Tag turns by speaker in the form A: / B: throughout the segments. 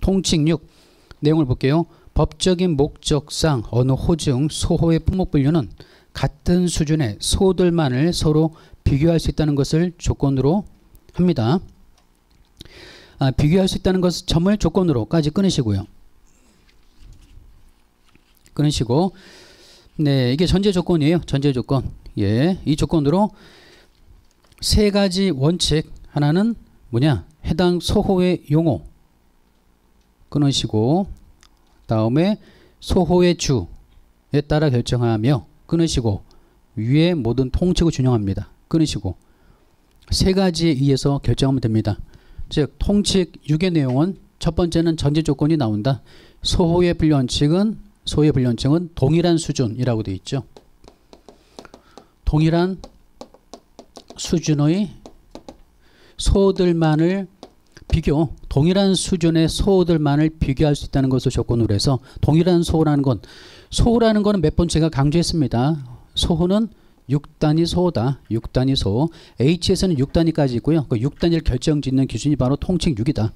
A: 통칙 6 내용을 볼게요. 법적인 목적상 어느 호중 소호의 품목 분류는 같은 수준의 소들만을 서로 비교할 수 있다는 것을 조건으로 합니다. 비교할 수 있다는 것을 점을 조건으로까지 끊으시고요. 끊으시고, 네, 이게 전제 조건이에요. 전제 조건. 예, 이 조건으로 세 가지 원칙. 하나는 뭐냐? 해당 소호의 용어 끊으시고, 다음에 소호의 주에 따라 결정하며 끊으시고, 위에 모든 통칙을 준용합니다. 끊으시고, 세 가지에 의해서 결정하면 됩니다. 즉 통칙 6의 내용은 첫 번째는 전제 조건이 나온다. 소호의 분류원칙은 동일한 수준이라고 되어 있죠. 동일한 수준의 소들만을 동일한 수준의 소들만을 비교할 수 있다는 것을 조건으로 해서 동일한 소호라는 거는 몇 번 제가 강조했습니다. 소호는 6단위 소호다. 6단위 소호. H에서는 6단위까지 있고요. 그 6단위를 결정짓는 기준이 바로 통칙 6이다.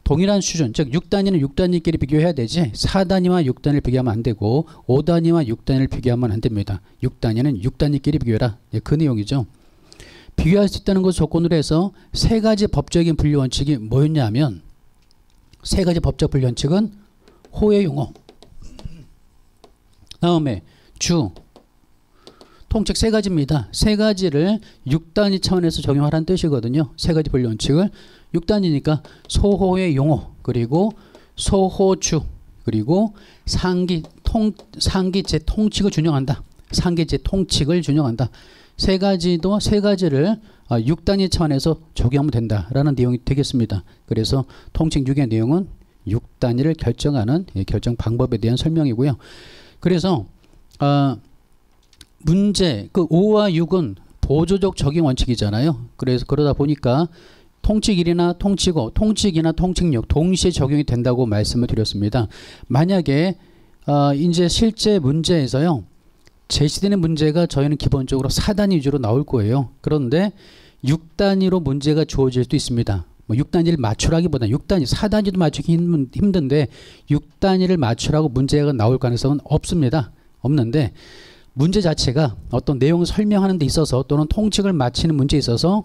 A: 동일한 수준, 즉 6단위는 6단위끼리 비교해야 되지 4단위와 6단위를 비교하면 안 되고 5단위와 6단위를 비교하면 안 됩니다. 6단위는 6단위끼리 비교해라. 예, 그 내용이죠. 비교할 수 있다는 것을 조건으로 해서 세 가지 법적인 분류 원칙이 뭐였냐면 세 가지 법적 분류 원칙은 호의 용어, 다음에 주, 통칙 세 가지입니다. 세 가지를 6단위 차원에서 적용하라는 뜻이거든요. 세 가지 분류 원칙을 6단위니까 소호의 용어, 그리고 소호주, 그리고 상기제 통칙을 준용한다. 상기제 통칙을 준용한다. 세 가지를 6단위 차원에서 적용하면 된다라는 내용이 되겠습니다. 그래서 통칙 6의 내용은 6단위를 결정하는 결정 방법에 대한 설명이고요. 그래서 문제 5와 6은 보조적 적용 원칙이잖아요. 그래서 그러다 보니까 통칙 1이나 통칙 5, 통칙이나 통칙 6 동시에 적용이 된다고 말씀을 드렸습니다. 만약에 이제 실제 문제에서요. 제시되는 문제가 저희는 기본적으로 4단위 위주로 나올 거예요. 그런데 6단위로 문제가 주어질 수도 있습니다. 6단위를 맞추라기보다 4단위도 맞추기 힘든데 6단위를 맞추라고 문제가 나올 가능성은 없는데 문제 자체가 어떤 내용을 설명하는 데 있어서 또는 통칙을 맞히는 문제에 있어서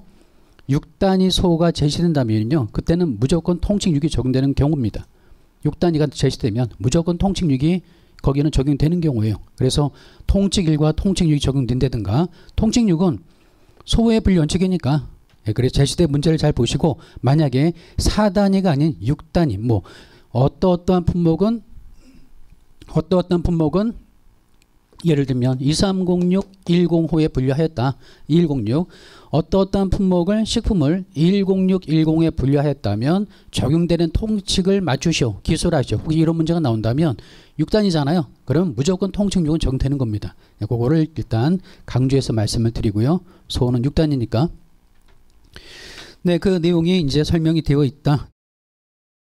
A: 6단위 소호가 제시된다면요. 그때는 무조건 통칙 6이 적용되는 경우입니다. 6단위가 제시되면 무조건 통칙 6이 거기는 적용되는 경우예요. 그래서 통칙 1과 통칙 6이 적용된다든가 통칙 6은 소호의 분류 원칙이니까 그래서 제시된 문제를 잘 보시고 만약에 4단위가 아닌 6단위 어떠한 품목은 예를 들면 2306, 105에 분류하였다. 106 어떠한 식품을 106, 10에 분류하였다면 적용되는 통칙을 맞추시오. 기술하시오. 혹시 이런 문제가 나온다면 6단위잖아요. 그럼 무조건 통칙 6은 적용되는 겁니다. 그거를 일단 강조해서 말씀을 드리고요. 소호는 6단위니까. 네, 그 내용이 이제 설명이 되어 있다.